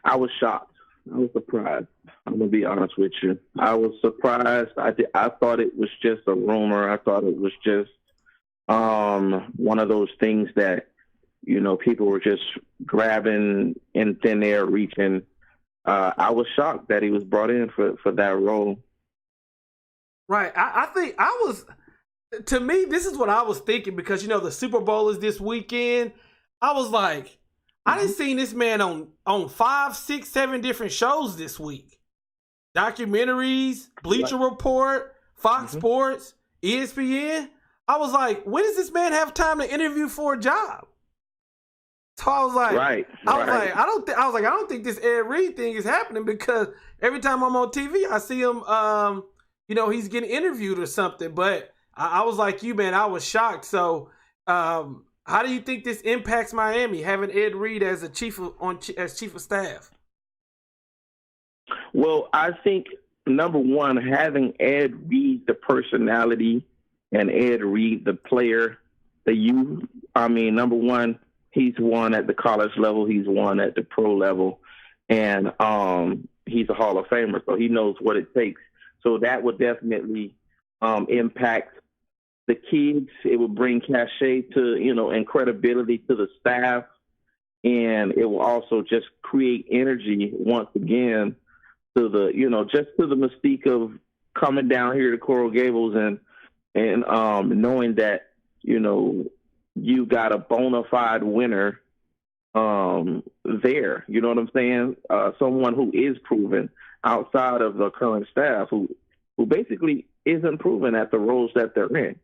I was shocked. I was surprised. I'm gonna be honest with you. I was surprised. I thought it was just a rumor. I thought it was just one of those things that people were just grabbing in thin air, reaching. I was shocked that he was brought in for that role. Right. I think I was. To me, this is what I was thinking because the Super Bowl is this weekend. I was like, I didn't see this man on 5, 6, 7 different shows this week. Documentaries, Bleacher Report, Fox Sports, ESPN. I was like, when does this man have time to interview for a job? So I was like, I don't think this Ed Reed thing is happening because every time I'm on TV, I see him, he's getting interviewed or something. But I was like you, man, I was shocked. So, how do you think this impacts Miami having Ed Reed as chief of staff? Well, I think number one, having Ed Reed, the personality, and Ed Reed, the player, number one, he's won at the college level, he's won at the pro level, and he's a Hall of Famer, so he knows what it takes. So that would definitely impact the kids. It will bring cachet to, and credibility to the staff. And it will also just create energy once again to the, just to the mystique of coming down here to Coral Gables and knowing that, you got a bona fide winner there. You know what I'm saying? Someone who is proven outside of the current staff who basically isn't proven at the roles that they're in.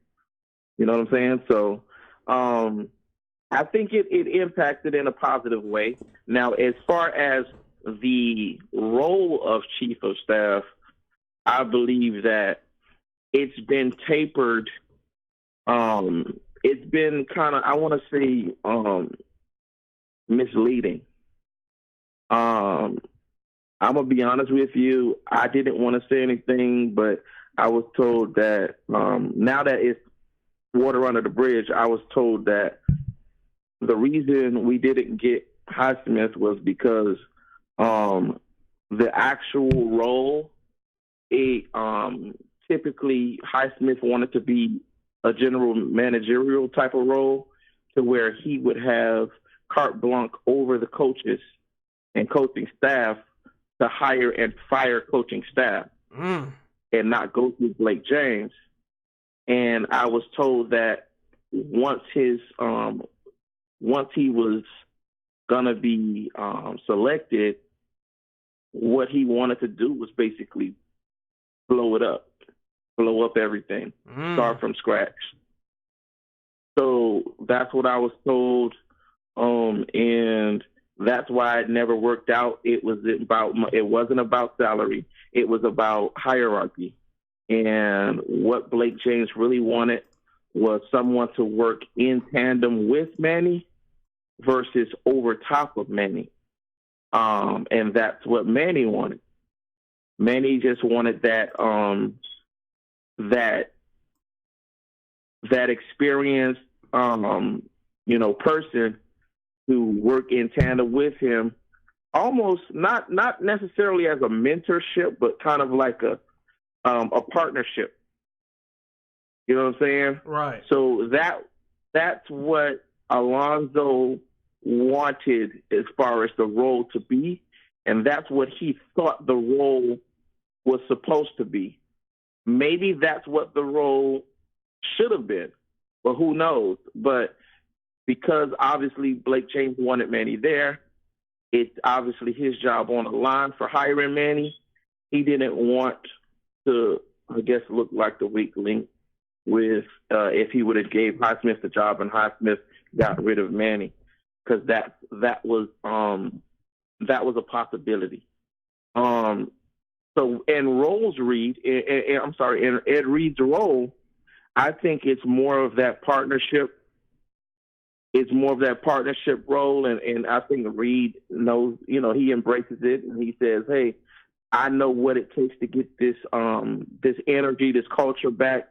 You know what I'm saying? So I think it impacted in a positive way. Now, as far as the role of chief of staff, I believe that it's been tapered. It's been kind of, I want to say, misleading. I'm going to be honest with you. I didn't want to say anything, but I was told that now that it's water under the bridge, I was told that the reason we didn't get Highsmith was because the actual role, typically Highsmith wanted to be a general managerial type of role to where he would have carte blanche over the coaches and coaching staff to hire and fire coaching staff and not go through Blake James. And I was told that once he was gonna be selected, what he wanted to do was basically blow up everything, start from scratch. So that's what I was told, and that's why it never worked out. It wasn't about salary. It was about hierarchy. And what Blake James really wanted was someone to work in tandem with Manny versus over top of Manny. And that's what Manny wanted. Manny just wanted that experienced person to work in tandem with him, almost not necessarily as a mentorship, but kind of like a partnership. You know what I'm saying? Right. So that's what Alonzo wanted as far as the role to be, and that's what he thought the role was supposed to be. Maybe that's what the role should have been, but who knows? But because obviously Blake James wanted Manny there, it's obviously his job on the line for hiring Manny. He didn't want to, I guess, look like the weak link with if he would have gave Highsmith the job and Highsmith got rid of Manny, because that was a possibility. So in Ed Reed's role, I think it's more of that partnership. It's more of that partnership role, and I think Reed knows. He embraces it, and he says, "Hey, I know what it takes to get this energy, this culture back,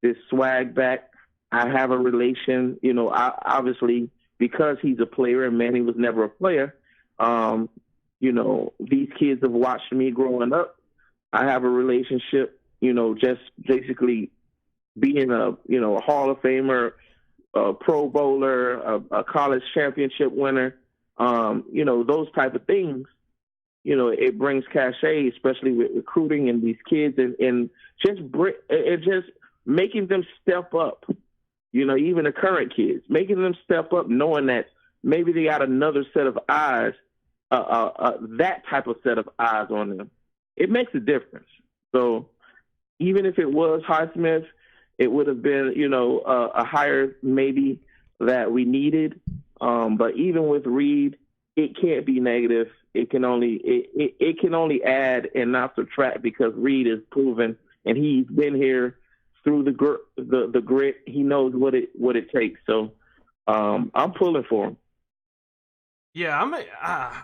this swag back. I have a relation, obviously because he's a player and Manny was never a player. these kids have watched me growing up. I have a relationship, just basically being a Hall of Famer, a Pro Bowler, a college championship winner, those type of things. It brings cachet, especially with recruiting and these kids, and just making them step up. Even the current kids, making them step up, knowing that maybe they got another set of eyes, that type of set of eyes on them. It makes a difference. So even if it was Highsmith, it would have been, a hire maybe that we needed. But even with Reed, it can't be negative. It can only add and not subtract, because Reed is proven, and he's been here through the grit. He knows what it takes. So I'm pulling for him. Yeah,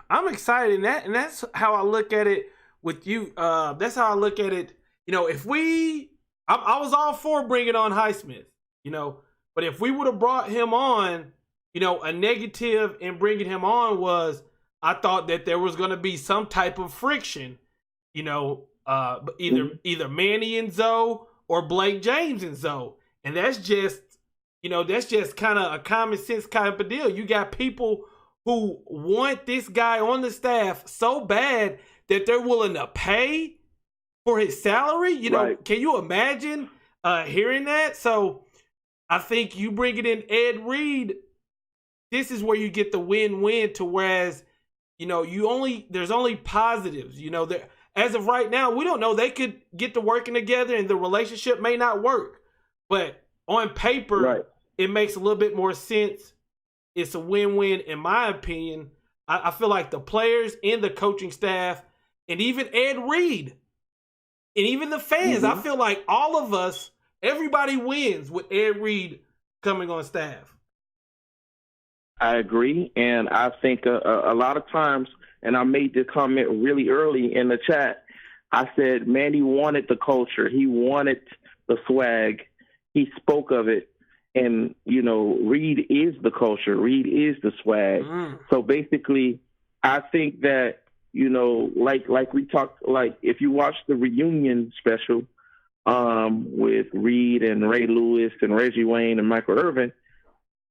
I'm excited, and that's how I look at it with you. That's how I look at it. If I was all for bringing on Highsmith, but if we would have brought him on, a negative in bringing him on was, I thought that there was going to be some type of friction, either Manny and Zoe or Blake James and Zoe, and that's just kind of a common sense kind of deal. You got people who want this guy on the staff so bad that they're willing to pay for his salary. Right. Can you imagine hearing that? So I think you bringing in Ed Reed, this is where you get the win-win, to whereas, there's only positives. As of right now, we don't know. They could get to working together and the relationship may not work. But on paper, right, it makes a little bit more sense. It's a win-win, in my opinion. I feel like the players and the coaching staff, and even Ed Reed, and even the fans, I feel like all of us, everybody wins with Ed Reed coming on staff. I agree, and I think a lot of times, and I made this comment really early in the chat, I said Manny wanted the culture. He wanted the swag. He spoke of it. And, Reed is the culture. Reed is the swag. So basically, I think that, like we talked, like if you watch the reunion special with Reed and Ray Lewis and Reggie Wayne and Michael Irvin,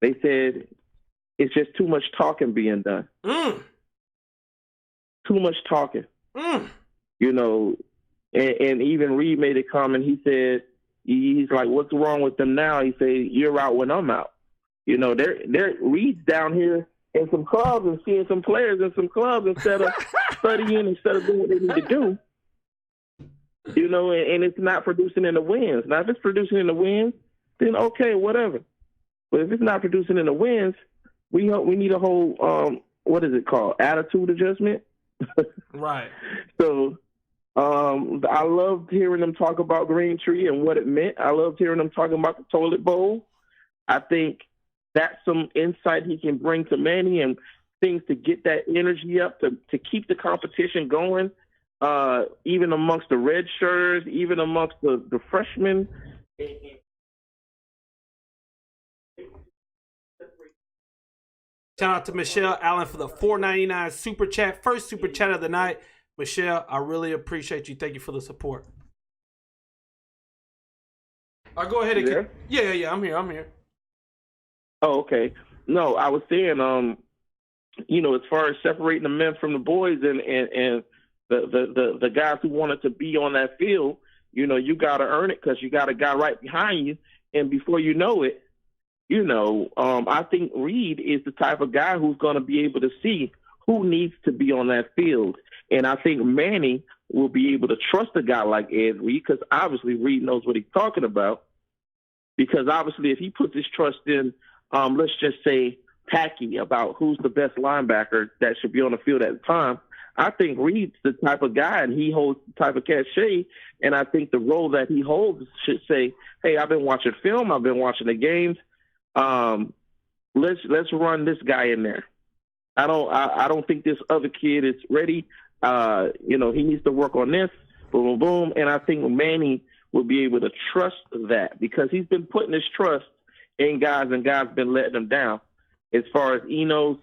they said it's just too much talking being done. Too much talking. And even Reed made a comment. He said, he's like, what's wrong with them now? He said, you're out when I'm out. They're Reed's down here in some clubs and seeing some players in some clubs instead of studying, instead of doing what they need to do. And it's not producing in the wins. Now, if it's producing in the wins, then okay, whatever. But if it's not producing in the wins, we need a whole, what is it called? Attitude adjustment. Right. So I loved hearing them talk about Green Tree and what it meant. I loved hearing them talking about the toilet bowl. I think that's some insight he can bring to Manny and things to get that energy up, to keep the competition going, even amongst the red shirts, even amongst the freshmen. Shout out to Michelle Allen for the $4.99 super chat. First super chat of the night. Michelle, I really appreciate you. Thank you for the support. I'll go ahead and yeah, I'm here. Oh, okay. No, I was saying, as far as separating the men from the boys and the guys who wanted to be on that field, you got to earn it because you got a guy right behind you, and before you know it, I think Reed is the type of guy who's going to be able to see who needs to be on that field. And I think Manny will be able to trust a guy like Ed Reed, because obviously Reed knows what he's talking about. Because obviously if he puts his trust in, let's just say, Packy, about who's the best linebacker that should be on the field at the time, I think Reed's the type of guy, and he holds the type of cachet, and I think the role that he holds should say, hey, I've been watching film, I've been watching the games, let's run this guy in there. I don't think this other kid is ready. He needs to work on this, boom, boom, boom. And I think Manny will be able to trust that, because he's been putting his trust in guys, and guys been letting him down. As far as Enos,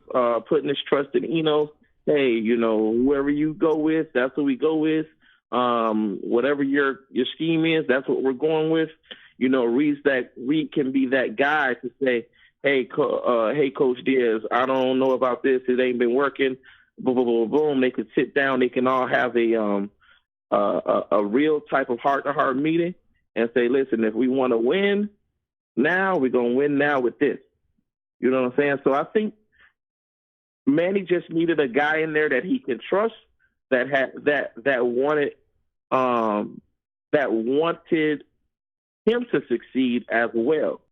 putting his trust in Enos, hey, whoever you go with, that's what we go with. Whatever your scheme is, that's what we're going with. Reed can be that guy to say, hey, hey, Coach Diaz, I don't know about this. It ain't been working. Boom, boom, boom, boom. They could sit down. They can all have a real type of heart-to-heart meeting and say, listen, if we want to win now, we're going to win now with this. You know what I'm saying? So I think Manny just needed a guy in there that he can trust, that wanted him to succeed as well.